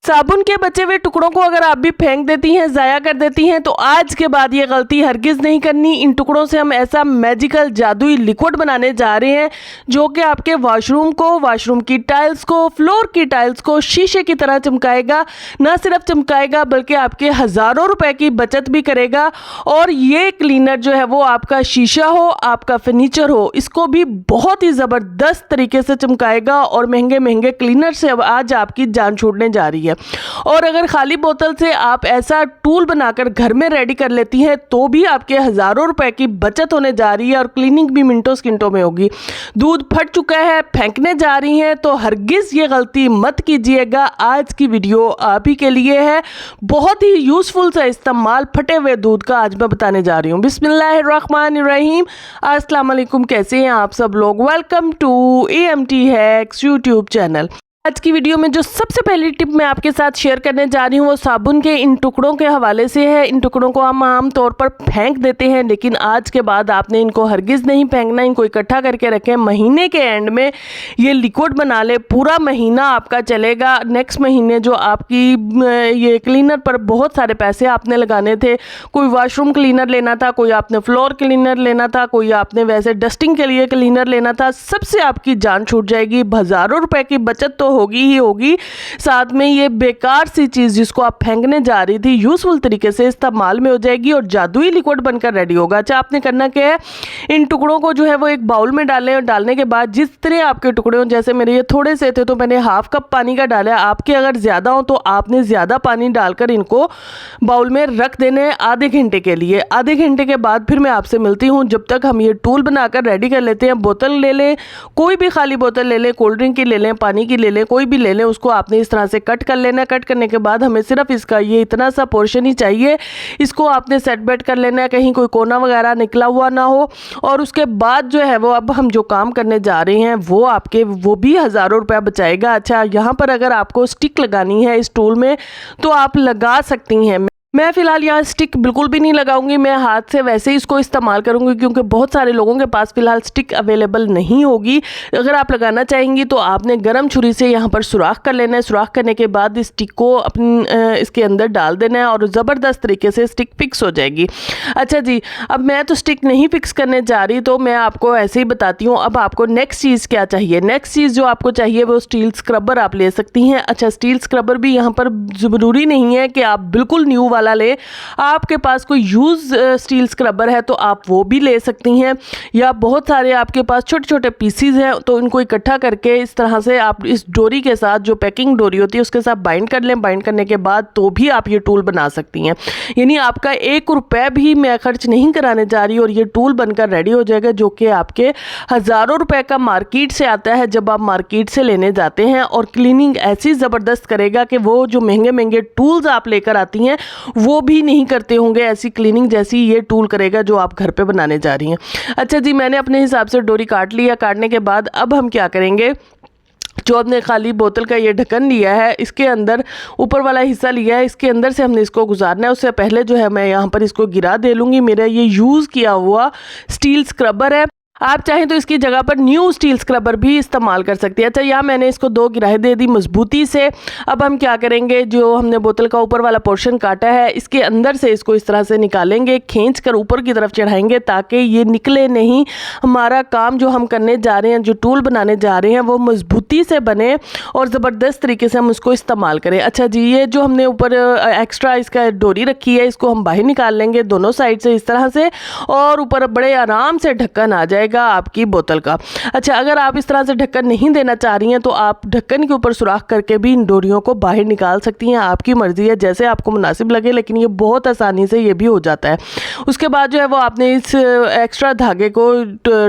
साबुन के बचे हुए टुकड़ों को अगर आप भी फेंक देती हैं, ज़ाया कर देती हैं, तो आज के बाद ये गलती हरगिज़ नहीं करनी। इन टुकड़ों से हम ऐसा मैजिकल जादुई लिक्विड बनाने जा रहे हैं जो कि आपके वॉशरूम को, वॉशरूम की टाइल्स को, फ्लोर की टाइल्स को शीशे की तरह चमकाएगा। ना सिर्फ चमकाएगा बल्कि आपके हज़ारों रुपए की बचत भी करेगा। और ये क्लीनर जो है वो आपका शीशा हो, आपका फर्नीचर हो, इसको भी बहुत ही ज़बरदस्त तरीके से चमकाएगा। और महंगे महंगे क्लीनर से अब आज आपकी जान छूटने जा रही है। और अगर खाली बोतल से आप ऐसा टूल बनाकर घर में रेडी कर लेती हैं तो भी आपके हज़ारों रुपए की बचत होने जा रही है और क्लीनिंग भी मिनटों सेकंडों में होगी। दूध फट चुका है, फेंकने जा रही हैं, तो हरगिज़ ये गलती मत कीजिएगा। आज की वीडियो आप ही के लिए है। बहुत ही यूज़फुल सा इस्तेमाल फटे हुए दूध का आज मैं बताने जा रही हूँ। बिस्मिल्लाहिर्रहमानिर्रहीम। अस्सलाम वालेकुम, कैसे हैं आप सब लोग। Welcome to AMT hacks YouTube channel. आज की वीडियो में जो सबसे पहली टिप मैं आपके साथ शेयर करने जा रही हूँ वो साबुन के इन टुकड़ों के हवाले से है। इन टुकड़ों को हम आम तौर पर फेंक देते हैं, लेकिन आज के बाद आपने इनको हरगिज़ नहीं फेंकना। इनको इकट्ठा करके रखें। महीने के एंड में ये लिक्विड बना ले, पूरा महीना आपका चलेगा। नेक्स्ट महीने जो आपकी ये क्लीनर पर बहुत सारे पैसे आपने लगाने थे, कोई वॉशरूम क्लीनर लेना था, कोई आपने फ्लोर क्लीनर लेना था, कोई आपने वैसे डस्टिंग के लिए क्लीनर लेना था, सबसे आपकी जान छूट जाएगी। हज़ारों रुपए की बचत तो होगी ही होगी, साथ में ये बेकार सी चीज़ जिसको आप फेंकने जा रही थी यूज़फुल तरीके से इस्तेमाल में हो जाएगी और जादुई लिक्विड बनकर रेडी होगा। अच्छा, आपने करना क्या है, इन टुकड़ों को जो है वो एक बाउल में डालें और डालने के बाद जितने आपके टुकड़े हों, जैसे मेरे ये थोड़े से थे तो मैंने हाफ कप पानी का डाला। आपके अगर ज़्यादा हो तो आपने ज़्यादा पानी डालकर इनको बाउल में रख देने आधे घंटे के लिए। आधे घंटे के बाद फिर मैं आपसे मिलती हूँ। जब तक हम ये टूल बनाकर रेडी कर लेते हैं। बोतल ले लें, कोई भी खाली बोतल ले लें, कोल्ड ड्रिंक की ले लें, पानी की ले लें, कोई भी ले लें। उसको आपने इस तरह से कट कर लेना। कट करने के बाद हमें सिर्फ इसका ये इतना सा पोर्शन ही चाहिए। इसको आपने सेट बेट कर लेना है, कहीं कोई कोना वगैरह निकला हुआ ना हो। और उसके बाद जो है वो अब हम जो काम करने जा रहे हैं वो आपके वो भी हज़ारों रुपया बचाएगा। अच्छा, यहाँ पर अगर आपको स्टिक लगानी है इस टूल में तो आप लगा सकती हैं। मैं फ़िलहाल यहाँ स्टिक बिल्कुल भी नहीं लगाऊंगी, मैं हाथ से वैसे ही इसको इस्तेमाल करूंगी क्योंकि बहुत सारे लोगों के पास फ़िलहाल स्टिक अवेलेबल नहीं होगी। अगर आप लगाना चाहेंगी तो आपने गरम छुरी से यहाँ पर सुराख कर लेना है। सुराख करने के बाद इस स्टिक को इसके अंदर डाल देना है और ज़बरदस्त तरीके से स्टिक फिक्स हो जाएगी। अच्छा जी, अब मैं तो स्टिक नहीं फिक्स करने जा रही, तो मैं आपको ऐसे ही बताती हूँ। अब आपको नेक्स्ट चीज़ क्या चाहिए। नेक्स्ट चीज़ जो आपको चाहिए वो स्टील स्क्रबर आप ले सकती हैं। अच्छा, स्टील स्क्रबर भी यहाँ पर ज़रूरी नहीं है कि आप बिल्कुल न्यू वाला ले। आपके पास कोई यूज स्टील स्क्रबर है तो आप वो भी ले सकती हैं, या बहुत सारे आपके पास छोटे छोटे पीसीज हैं तो इनको इकट्ठा करके इस तरह से आप इस डोरी के साथ, जो पैकिंग डोरी होती है उसके साथ बाइंड कर लें। बाइंड करने के बाद तो भी आप ये टूल बना सकती हैं। यानी आपका 1 रुपये भी मैं खर्च नहीं कराने जा रही और ये टूल बनकर रेडी हो जाएगा, जो कि आपके हज़ारों रुपए का मार्केट से आता है जब आप मार्केट से लेने जाते हैं। और क्लीनिंग ऐसी ज़बरदस्त करेगा कि वो जो महंगे महंगे टूल्स आप लेकर आती हैं वो भी नहीं करते होंगे ऐसी क्लीनिंग जैसी ये टूल करेगा जो आप घर पे बनाने जा रही हैं। अच्छा जी, मैंने अपने हिसाब से डोरी काट लिया। काटने के बाद अब हम क्या करेंगे, जो हमने खाली बोतल का ये ढक्कन लिया है, इसके अंदर ऊपर वाला हिस्सा लिया है, इसके अंदर से हमने इसको गुजारना है। उससे पहले जो है मैं यहाँ पर इसको गिरा दे लूँगी। मेरा ये यूज़ किया हुआ स्टील स्क्रबर है। आप चाहें तो इसकी जगह पर न्यू स्टील स्क्रबर भी इस्तेमाल कर सकती है। अच्छा, यहाँ मैंने इसको 2 गिराई दे दी मजबूती से। अब हम क्या करेंगे, जो हमने बोतल का ऊपर वाला पोर्शन काटा है इसके अंदर से इसको इस तरह से निकालेंगे, खींच कर ऊपर की तरफ चढ़ाएंगे ताकि ये निकले नहीं। हमारा काम जो हम करने जा रहे हैं, जो टूल बनाने जा रहे हैं, वो मजबूती से बने और ज़बरदस्त तरीके से हम उसको इस्तेमाल करें। अच्छा जी, ये जो हमने ऊपर एक्स्ट्रा इसका डोरी रखी है इसको हम बाहर निकाल लेंगे दोनों साइड से इस तरह से, और ऊपर बड़े आराम से ढक्कन आ जाएगा आपकी बोतल का। अच्छा, अगर आप इस तरह से ढक्कन नहीं देना चाह रही हैं तो आप ढक्कन के ऊपर सुराख करके भी इन डोरियों को बाहर निकाल सकती हैं। आपकी मर्जी है, जैसे आपको मुनासिब लगे, लेकिन ये बहुत आसानी से ये भी हो जाता है। उसके बाद जो है वो आपने इस एक्स्ट्रा धागे को,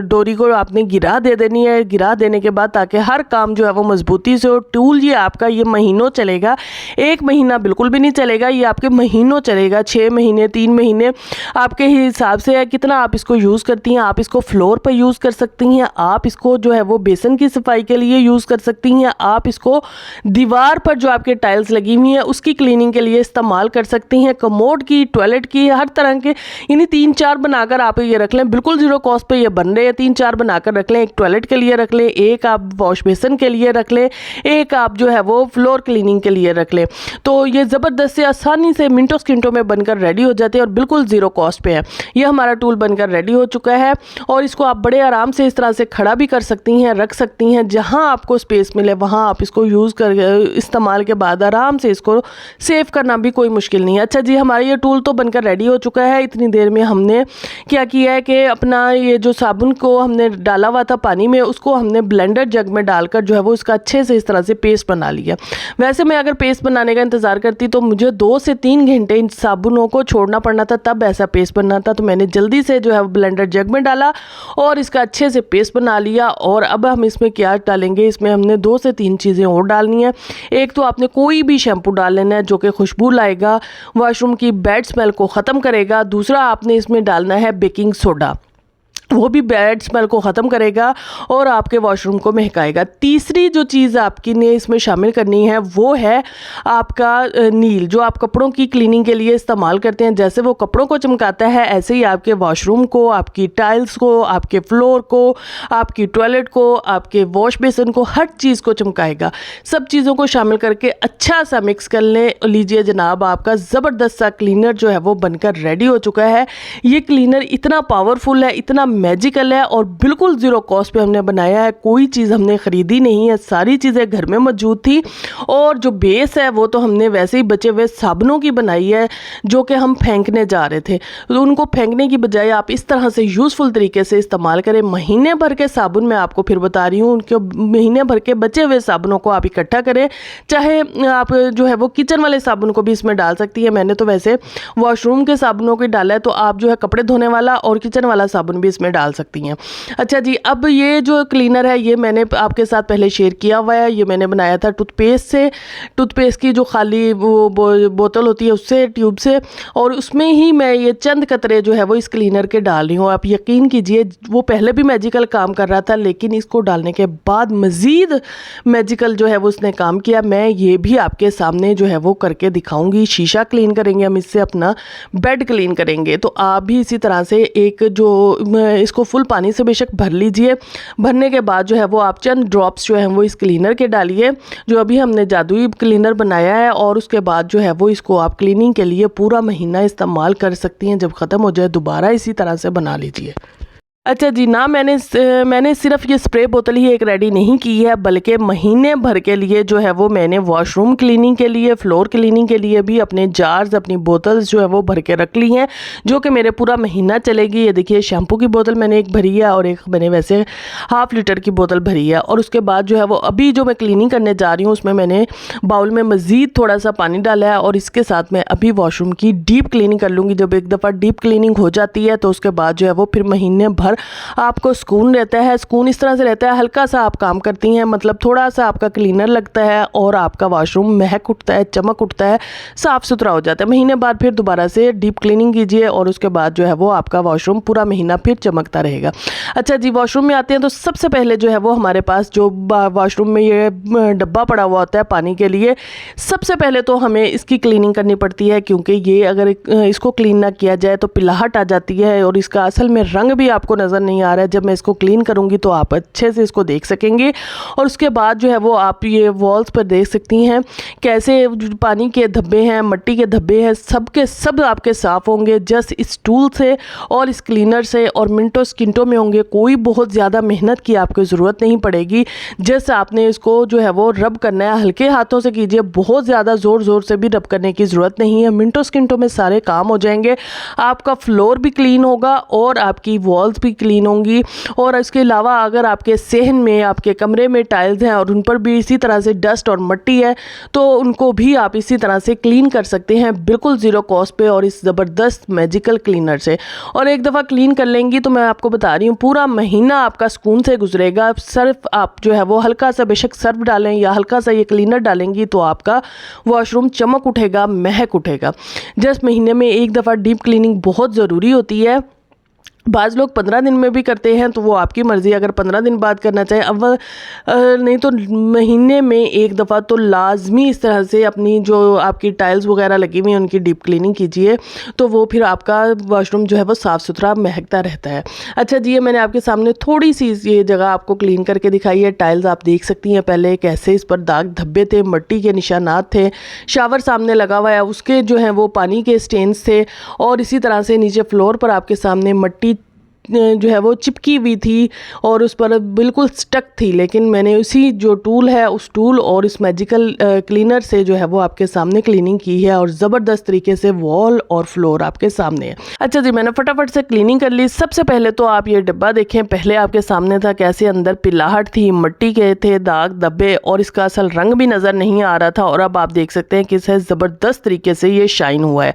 डोरी को आपने गिरा दे देनी है। गिरा देने के बाद ताकि हर काम जो है वो मजबूती से हो। टूल ये आपका ये महीनों चलेगा, 1 महीना बिल्कुल भी नहीं चलेगा, ये आपके महीनों चलेगा। 6 महीने, 3 महीने आपके हिसाब से है कितना आप इसको यूज़ करती हैं। आप इसको फ्लोर पर यूज़ कर सकती हैं, आप इसको जो है वो बेसन की सफाई के लिए यूज़ कर सकती हैं, आप इसको दीवार पर जो आपके टाइल्स लगी हुई हैं उसकी क्लीनिंग के लिए इस्तेमाल कर सकती हैं, कमोड की, टॉयलेट की, हर तरह के। यानी 3-4 बनाकर आप ये रख लें, बिल्कुल ज़ीरो कॉस्ट पे ये बन रहे हैं। 3-4 बनाकर रख लें, एक टॉयलेट के लिए रख लें, एक आप वॉश बेसन के लिए रख लें, एक आप जो है वो फ्लोर क्लीनिंग के लिए रख लें। तो ये ज़बरदस्त से आसानी से मिनटों सेकंडों में बनकर रेडी हो जाते हैं और बिल्कुल ज़ीरो कॉस्ट पे है। ये हमारा टूल बनकर रेडी हो चुका है और इसको आप बड़े आराम से इस तरह से खड़ा भी कर सकती हैं, रख सकती हैं, जहाँ आपको स्पेस मिले वहाँ आप इसको यूज़ कर इस्तेमाल के बाद आराम से इसको सेव करना भी कोई मुश्किल नहीं है। अच्छा जी, हमारा ये टूल तो बनकर रेडी हो चुका है। इतनी देर में हमने क्या किया है कि अपना ये जो साबुन को हमने डाला हुआ था पानी में, उसको हमने ब्लेंडर जग में डालकर जो है वो इसका अच्छे से इस तरह से पेस्ट बना लिया। वैसे मैं अगर पेस्ट बनाने का इंतज़ार करती तो मुझे 2 से 3 घंटे इन साबुनों को छोड़ना पड़ना था, तब ऐसा पेस्ट बनना था। तो मैंने जल्दी से जो है ब्लेंडर जग में डाला और इसका अच्छे से पेस्ट बना लिया। और अब हम इसमें क्या डालेंगे, इसमें हमने 2 से 3 चीज़ें और डालनी है। एक तो आपने कोई भी शैम्पू डाल लेना है जो कि खुशबू लाएगा, वॉशरूम की बैड स्मेल को ख़त्म करेगा। दूसरा आपने इसमें डालना है बेकिंग सोडा, वो भी बैड स्मेल को ख़त्म करेगा और आपके वॉशरूम को महकाएगा। तीसरी जो चीज़ आपकी ने इसमें शामिल करनी है वो है आपका नील, जो आप कपड़ों की क्लीनिंग के लिए इस्तेमाल करते हैं। जैसे वो कपड़ों को चमकाता है, ऐसे ही आपके वॉशरूम को, आपकी टाइल्स को, आपके फ्लोर को, आपकी टॉयलेट को, आपके वॉश बेसिन को, हर चीज़ को चमकाएगा। सब चीज़ों को शामिल करके अच्छा सा मिक्स कर लीजिए जनाब, आपका ज़बरदस्त सा क्लीनर जो है वो बनकर रेडी हो चुका है। ये क्लीनर इतना पावरफुल है, इतना मैजिकल है और बिल्कुल ज़ीरो कॉस्ट पे हमने बनाया है। कोई चीज़ हमने ख़रीदी नहीं है, सारी चीज़ें घर में मौजूद थी। और जो बेस है वो तो हमने वैसे ही बचे हुए साबुनों की बनाई है जो कि हम फेंकने जा रहे थे। तो उनको फेंकने की बजाय आप इस तरह से यूज़फुल तरीके से इस्तेमाल करें। महीने भर के साबुन मैं आपको फिर बता रही हूँ, उनके महीने भर के बचे हुए साबुनों को आप इकट्ठा करें। चाहे आप जो है वो किचन वाले साबुन को भी इसमें डाल सकती है। मैंने तो वैसे वॉशरूम के साबुनों को डाला है, तो आप जो है कपड़े धोने वाला और किचन वाला साबुन भी इसमें डाल सकती हैं। अच्छा जी, अब ये जो क्लीनर है ये मैंने आपके साथ पहले शेयर किया हुआ है। ये मैंने बनाया था टूथपेस्ट से, टूथपेस्ट की जो खाली वो बोतल होती है उससे, ट्यूब से, और उसमें ही मैं ये चंद कतरे जो है वो इस क्लीनर के डाल रही हूँ। आप यकीन कीजिए वो पहले भी मैजिकल काम कर रहा था, लेकिन इसको डालने के बाद मज़ीद मैजिकल जो है वो उसने काम किया। मैं ये भी आपके सामने जो है वो करके दिखाऊंगी। शीशा क्लीन करेंगे हम इससे, अपना बेड क्लीन करेंगे। तो आप भी इसी तरह से एक जो इसको फुल पानी से बेशक भर लीजिए। भरने के बाद जो है वो आप चंद ड्रॉप्स जो हैं वो इस क्लीनर के डालिए जो अभी हमने जादुई क्लीनर बनाया है, और उसके बाद जो है वो इसको आप क्लीनिंग के लिए पूरा महीना इस्तेमाल कर सकती हैं। जब ख़त्म हो जाए दोबारा इसी तरह से बना लीजिए। अच्छा जी, ना मैंने सिर्फ ये स्प्रे बोतल ही एक रेडी नहीं की है, बल्कि महीने भर के लिए जो है वो मैंने वॉशरूम क्लीनिंग के लिए, फ्लोर क्लीनिंग के लिए भी अपने जार्स, अपनी बोतल्स जो है वो भर के रख ली हैं, जो कि मेरे पूरा महीना चलेगी। ये देखिए, शैम्पू की बोतल मैंने एक भरी है और एक मैंने वैसे 1/2 लीटर की बोतल भरी है। और उसके बाद जो है वो अभी जो मैं क्लीनिंग करने जा रही हूँ उसमें मैंने बाउल में मज़ीद थोड़ा सा पानी डाला है, और इसके साथ मैं अभी वॉशरूम की डीप क्लीनिंग कर लूँगी। जब एक दफ़ा डीप क्लीनिंग हो जाती है तो उसके बाद जो है वो फिर महीने भर आपको सुकून रहता है। सुकून इस तरह से रहता है, हल्का सा आप काम करती हैं, मतलब थोड़ा सा आपका क्लीनर लगता है और आपका वॉशरूम महक उठता है, चमक उठता है, साफ़ सुथरा हो जाता है। महीने बाद फिर दोबारा से डीप क्लीनिंग कीजिए और उसके बाद जो है वो आपका वॉशरूम पूरा महीना फिर चमकता रहेगा। अच्छा जी, वॉशरूम में आते हैं तो सबसे पहले जो है वो हमारे पास जो वॉशरूम में ये डब्बा पड़ा हुआ होता है पानी के लिए, सबसे पहले तो हमें इसकी क्लीनिंग करनी पड़ती है, क्योंकि ये अगर इसको क्लीन ना किया जाए तो पिलाहट आ जाती है और इसका असल में रंग भी आपको नज़र नहीं आ रहा है। जब मैं इसको क्लीन करूंगी तो आप अच्छे से इसको देख सकेंगे। और उसके बाद जो है वो आप ये वॉल्स पर देख सकती हैं कैसे पानी के धब्बे हैं, मिट्टी के धब्बे हैं, सब के सब आपके साफ़ होंगे जस्ट इस टूल से और इस क्लीनर से, और मिनटों सेकंडों में होंगे। कोई बहुत ज़्यादा मेहनत की आपको ज़रूरत नहीं पड़ेगी। जैसे आपने इसको जो है वो रब करना है, हल्के हाथों से कीजिए, बहुत ज़्यादा ज़ोर ज़ोर से भी रब करने की ज़रूरत नहीं है। मिनटों सेकंडों में सारे काम हो जाएंगे। आपका फ्लोर भी क्लीन होगा और आपकी वॉल्स भी क्लीन होंगी। और इसके अलावा अगर आपके सहन में, आपके कमरे में टाइल्स हैं और उन पर भी इसी तरह से डस्ट और मिट्टी है तो उनको भी आप इसी तरह से क्लीन कर सकते हैं, बिल्कुल ज़ीरो कॉस्ट पे और इस ज़बरदस्त मैजिकल क्लीनर से। और एक दफ़ा क्लीन कर लेंगी तो मैं आपको बता रही हूँ पूरा महीना आपका सुकून से गुजरेगा। सिर्फ आप जो है वो हल्का सा बेशक सर्फ डालें या हल्का सा ये क्लीनर डालेंगी तो आपका वॉशरूम चमक उठेगा, महक उठेगा। जस्ट महीने में एक दफ़ा डीप क्लीनिंग बहुत ज़रूरी होती है। बाज़ लोग 15 दिन में भी करते हैं, तो वो आपकी मर्ज़ी, अगर 15 दिन बाद करना चाहें। अब नहीं तो महीने में एक दफ़ा तो लाज़मी इस तरह से अपनी जो आपकी टाइल्स वगैरह लगी हुई हैं उनकी डीप क्लीनिंग कीजिए, तो वो फिर आपका वॉशरूम जो है वो साफ़ सुथरा महकता रहता है। अच्छा जी, ये मैंने आपके सामने थोड़ी सी ये जगह आपको क्लीन करके दिखाई है। टाइल्स आप देख सकती हैं पहले कैसे इस पर दाग धब्बे थे, मिट्टी के निशानात थे। शावर सामने लगा हुआ है, उसके जो है वो पानी के स्टेन्स थे, और इसी तरह से नीचे फ्लोर पर आपके सामने मिट्टी जो है वो चिपकी हुई थी और उस पर बिल्कुल स्टक थी। लेकिन मैंने उसी जो टूल है, उस टूल और इस मैजिकल क्लीनर से जो है वो आपके सामने क्लीनिंग की है, और ज़बरदस्त तरीके से वॉल और फ्लोर आपके सामने है। अच्छा जी, मैंने फटाफट से क्लीनिंग कर ली। सबसे पहले तो आप ये डिब्बा देखें, पहले आपके सामने था कैसे अंदर पिलाहट थी, मिट्टी के थे दाग धब्बे, और इसका असल रंग भी नज़र नहीं आ रहा था, और अब आप देख सकते हैं कि इसे ज़बरदस्त तरीके से ये शाइन हुआ है।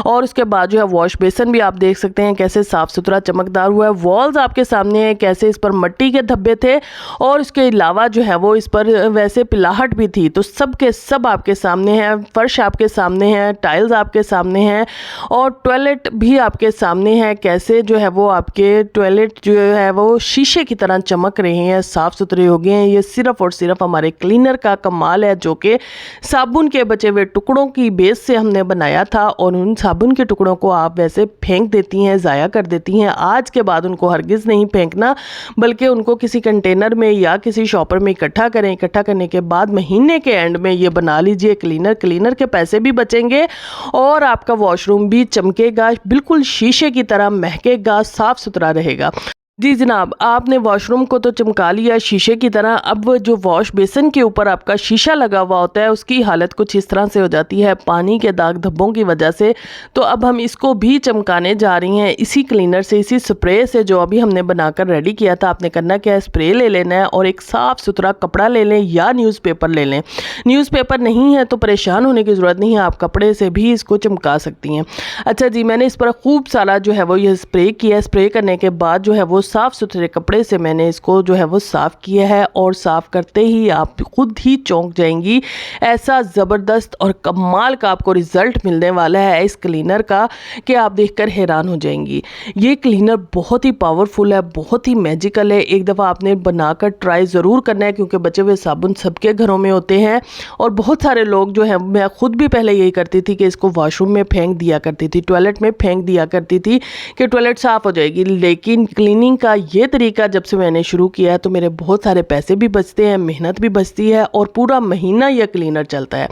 और उसके बाद जो है वॉश बेसन भी आप देख सकते हैं कैसे साफ़ सुथरा चमकदार हुआ है। वॉल्स आपके सामने है कैसे इस पर मिट्टी के धब्बे थे, और इसके अलावा जो है वो इस पर वैसे पिलाहट भी थी। तो सब के सब आपके सामने है, फर्श आपके सामने है, टाइल्स आपके सामने हैं, और टॉयलेट भी आपके सामने है कैसे जो है वो आपके टॉयलेट जो है वो शीशे की तरह चमक रहे हैं, साफ़ सुथरे हो गए हैं। ये सिर्फ और सिर्फ हमारे क्लीनर का कमाल है, जो कि साबुन के बचे हुए टुकड़ों की बेस से हमने बनाया था, और उन साबुन के टुकड़ों को आप वैसे फेंक देती हैं, ज़ाया कर देती हैं। आज के बाद उनको हरगिज़ नहीं फेंकना, बल्कि उनको किसी कंटेनर में या किसी शॉपर में इकट्ठा करें। इकट्ठा करने के बाद महीने के एंड में ये बना लीजिए क्लीनर। क्लीनर के पैसे भी बचेंगे और आपका वॉशरूम भी चमकेगा, बिल्कुल शीशे की तरह महकेगा, साफ़ सुथरा रहेगा। जी जनाब, आपने वॉशरूम को तो चमका लिया शीशे की तरह। अब जो वॉश बेसिन के ऊपर आपका शीशा लगा हुआ होता है उसकी हालत कुछ इस तरह से हो जाती है पानी के दाग धब्बों की वजह से। तो अब हम इसको भी चमकाने जा रही हैं इसी क्लीनर से, इसी स्प्रे से जो अभी हमने बनाकर रेडी किया था। आपने करना क्या है, स्प्रे ले लेना है और एक साफ़ सुथरा कपड़ा ले लें या न्यूज़पेपर ले लें। न्यूज़पेपर नहीं है तो परेशान होने की ज़रूरत नहीं है, आप कपड़े से भी इसको चमका सकती हैं। अच्छा जी, मैंने इस पर खूब सारा जो है वो ये स्प्रे किया। स्प्रे करने के बाद जो है वो साफ़ सुथरे कपड़े से मैंने इसको जो है वो साफ़ किया है, और साफ़ करते ही आप खुद ही चौंक जाएंगी। ऐसा ज़बरदस्त और कमाल का आपको रिज़ल्ट मिलने वाला है इस क्लीनर का कि आप देखकर हैरान हो जाएंगी। ये क्लीनर बहुत ही पावरफुल है, बहुत ही मैजिकल है। एक दफ़ा आपने बनाकर ट्राई ज़रूर करना है, क्योंकि बचे हुए साबुन सबके घरों में होते हैं, और बहुत सारे लोग जो हैं, मैं खुद भी पहले यही करती थी कि इसको वॉशरूम में फेंक दिया करती थी, टॉयलेट में फेंक दिया करती थी कि टॉयलेट साफ़ हो जाएगी। लेकिन क्लीनिंग का ये तरीका जब से मैंने शुरू किया है तो मेरे बहुत सारे पैसे भी बचते हैं, मेहनत भी बचती है, और पूरा महीना यह क्लीनर चलता है।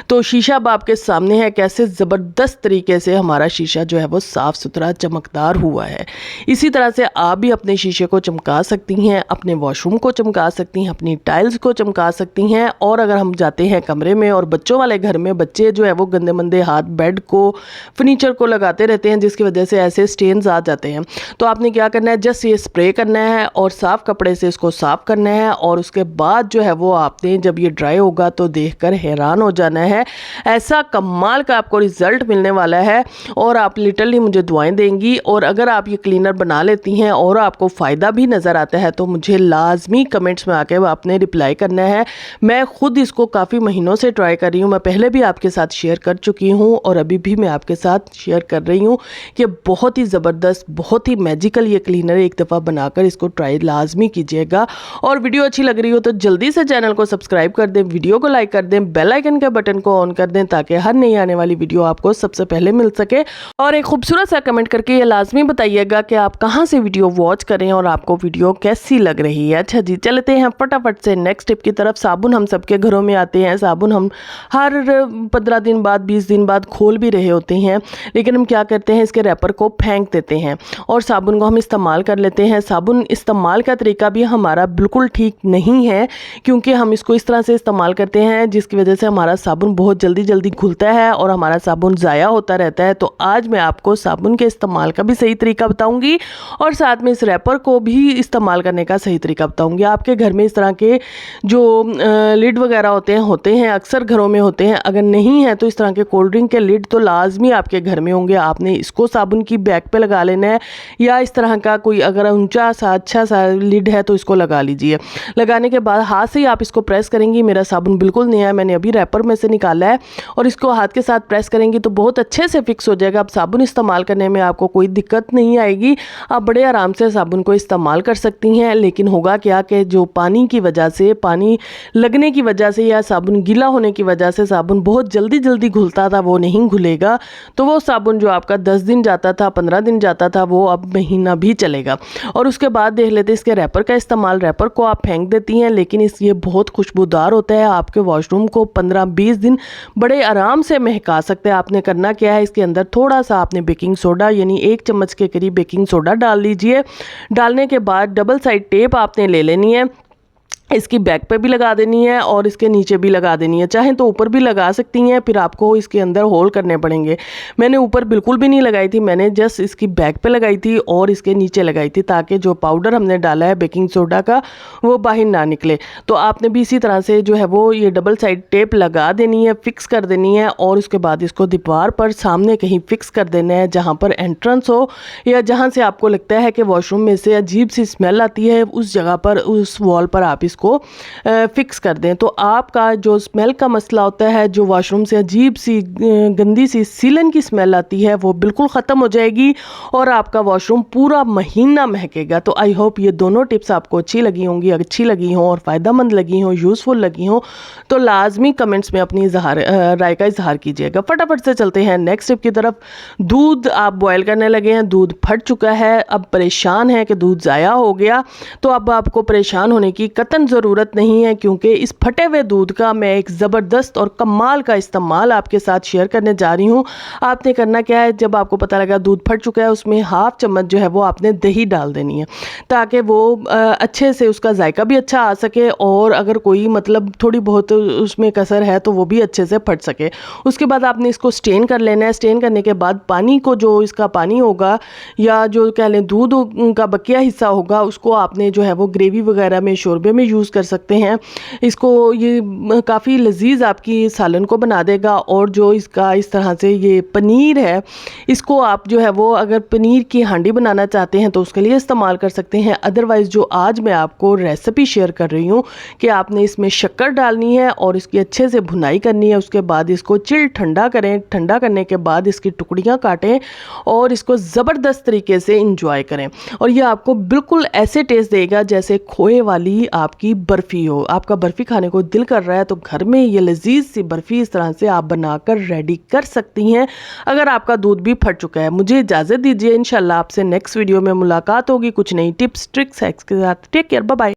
तो शीशा अब आपके सामने है कैसे ज़बरदस्त तरीके से हमारा शीशा जो है वो साफ़ सुथरा चमकदार हुआ है। इसी तरह से आप भी अपने शीशे को चमका सकती हैं, अपने वॉशरूम को चमका सकती हैं, अपनी टाइल्स को चमका सकती हैं। और अगर हम जाते हैं कमरे में और बच्चों वाले घर में, बच्चे जो है वो गंदे मंदे हाथ बेड को, फर्नीचर को लगाते रहते हैं, जिसकी वजह से ऐसे स्टेन्स आ जाते हैं। तो आपने क्या करना है, जस्ट ये स्प्रे करना है और साफ़ कपड़े से इसको साफ़ करना है, और उसके बाद जो है वो आपने जब ये ड्राई होगा तो देखकर हैरान हो जाना है। ऐसा कमाल का आपको रिज़ल्ट मिलने वाला है, और आप लिटरली मुझे दुआएं देंगी। और अगर आप ये क्लीनर बना लेती हैं और आपको फ़ायदा भी नज़र आता है तो मुझे लाजमी कमेंट्स में आके आपने रिप्लाई करना है। मैं खुद इसको काफ़ी महीनों से ट्राई कर रही हूँ, मैं पहले भी आपके साथ शेयर कर चुकी हूँ और अभी भी मैं आपके साथ शेयर कर रही हूँ कि बहुत ही ज़बरदस्त, बहुत ही मैजिकल ये क्लीनर। एक दफ़ा बनाकर इसको ट्राई लाजमी कीजिएगा। और वीडियो अच्छी लग रही हो तो जल्दी से चैनल को सब्सक्राइब कर दें, वीडियो को लाइक कर दें, बेल आइकन के बटन को ऑन कर दें ताकि हर नई आने वाली वीडियो आपको सबसे पहले मिल सके। और एक खूबसूरत सा कमेंट करके ये लाजमी बताइएगा कि आप कहाँ से वीडियो वॉच करें और आपको वीडियो कैसी लग रही है। अच्छा जी, चलते हैं फटाफट से नेक्स्ट टिप की तरफ। साबुन हम सबके घरों में आते हैं, साबुन हम हर 15 दिन बाद, 20 दिन बाद खोल भी रहे होते हैं, लेकिन हम क्या करते हैं, इसके रैपर को फेंक देते हैं और साबुन को हम इस्तेमाल कर लेते हैं। साबुन इस्तेमाल का तरीका भी हमारा बिल्कुल ठीक नहीं है, क्योंकि हम इसको इस तरह से इस्तेमाल करते हैं जिसकी वजह से हमारा साबुन बहुत जल्दी जल्दी घुलता है और हमारा साबुन ज़ाया होता रहता है। तो आज मैं आपको साबुन के इस्तेमाल का भी सही तरीका बताऊंगी और साथ में इस रैपर को भी इस्तेमाल करने का सही तरीका बताऊंगी। आपके घर में इस तरह के जो लिड वगैरह होते हैं, अक्सर घरों में होते हैं। अगर नहीं है तो इस तरह के कोल्ड ड्रिंक के लिड तो लाजमी आपके घर में होंगे। आपने इसको साबुन की बैग पे लगा लेना है, या इस तरह का कोई अगर अगर ऊंचा सा अच्छा सा लिड है तो इसको लगा लीजिए। लगाने के बाद हाथ से ही आप इसको प्रेस करेंगी। मेरा साबुन बिल्कुल नया है, मैंने अभी रैपर में से निकाला है, और इसको हाथ के साथ प्रेस करेंगी तो बहुत अच्छे से फिक्स हो जाएगा। अब साबुन इस्तेमाल करने में आपको कोई दिक्कत नहीं आएगी, आप बड़े आराम से साबुन को इस्तेमाल कर सकती हैं। लेकिन होगा क्या कि जो पानी की वजह से, पानी लगने की वजह से या साबुन गीला होने की वजह से साबुन बहुत जल्दी जल्दी घुलता था, वो नहीं घुलेगा। तो वो साबुन जो आपका 10 दिन जाता था, 15 दिन जाता था, वो अब महीना भी चलेगा। और उसके बाद देख लेते हैं इसके रैपर का इस्तेमाल। रैपर को आप फेंक देती हैं, लेकिन ये बहुत खुशबूदार होता है, आपके वॉशरूम को 15-20 दिन बड़े आराम से महका सकते हैं। आपने करना क्या है, इसके अंदर थोड़ा सा आपने बेकिंग सोडा यानी 1 चम्मच के करीब बेकिंग सोडा डाल लीजिए। डालने के बाद डबल साइड टेप आपने ले लेनी है, इसकी बैक पे भी लगा देनी है और इसके नीचे भी लगा देनी है। चाहे तो ऊपर भी लगा सकती हैं, फिर आपको इसके अंदर होल करने पड़ेंगे। मैंने ऊपर बिल्कुल भी नहीं लगाई थी, मैंने जस्ट इसकी बैक पे लगाई थी और इसके नीचे लगाई थी, ताकि जो पाउडर हमने डाला है बेकिंग सोडा का वो बाहर ना निकले। तो आपने भी इसी तरह से जो है वो ये डबल साइड टेप लगा देनी है, फिक्स कर देनी है, और उसके बाद इसको दीवार पर सामने कहीं फिक्स कर देना है, जहाँ पर एंट्रेंस हो या जहाँ से आपको लगता है कि वॉशरूम में से अजीब सी स्मेल आती है, उस जगह पर, उस वॉल पर आप इसको फिक्स कर दें। तो आपका जो स्मेल का मसला होता है, जो वॉशरूम से अजीब सी गंदी सी सीलन की स्मेल आती है, वो बिल्कुल ख़त्म हो जाएगी और आपका वॉशरूम पूरा महीना महकेगा। तो आई होप ये दोनों टिप्स आपको अच्छी लगी होंगी, अच्छी लगी हों और फ़ायदेमंद लगी हों, यूज़फुल लगी हों, तो लाजमी कमेंट्स में अपनी राय का इजहार कीजिएगा। फटाफट से चलते हैं नेक्स्ट टिप की तरफ। दूध आप बॉयल करने लगे हैं, दूध फट चुका है, अब परेशान है कि दूध ज़ाया हो गया, तो अब आपको परेशान होने की कतई ज़रूरत नहीं है, क्योंकि इस फटे हुए दूध का मैं एक ज़बरदस्त और कमाल का इस्तेमाल आपके साथ शेयर करने जा रही हूँ। आपने करना क्या है, जब आपको पता लगा दूध फट चुका है, उसमें हाफ चम्मच जो है वो आपने दही डाल देनी है, ताकि वो अच्छे से उसका जायका भी अच्छा आ सके, और अगर कोई मतलब थोड़ी बहुत उसमें कसर है तो वो भी अच्छे से फट सके। उसके बाद आपने इसको स्टेन कर लेना है। स्टेन करने के बाद पानी को, जो इसका पानी होगा या जो कह लें दूध का बकिया हिस्सा होगा, उसको आपने जो है वो ग्रेवी वगैरह में, शोरबे में यूज़ कर सकते हैं। इसको ये काफ़ी लजीज आपकी सालन को बना देगा। और जो इसका इस तरह से ये पनीर है, इसको आप जो है वो अगर पनीर की हांडी बनाना चाहते हैं तो उसके लिए इस्तेमाल कर सकते हैं। अदरवाइज़ जो आज मैं आपको रेसिपी शेयर कर रही हूँ कि आपने इसमें शक्कर डालनी है और इसकी अच्छे से भुनाई करनी है। उसके बाद इसको चिल ठंडा करें, ठंडा करने के बाद इसकी टुकड़ियाँ काटें और इसको ज़बरदस्त तरीके से इंजॉय करें। और ये आपको बिल्कुल ऐसे टेस्ट देगा जैसे खोए वाली आपकी बर्फ़ी हो। आपका बर्फ़ी खाने को दिल कर रहा है तो घर में ये लजीज सी बर्फ़ी इस तरह से आप बनाकर रेडी कर सकती हैं, अगर आपका दूध भी फट चुका है। मुझे इजाज़त दीजिए, इंशाल्लाह आपसे नेक्स्ट वीडियो में मुलाकात होगी कुछ नई टिप्स, ट्रिक्स, हैक्स के साथ। Take care, bye bye.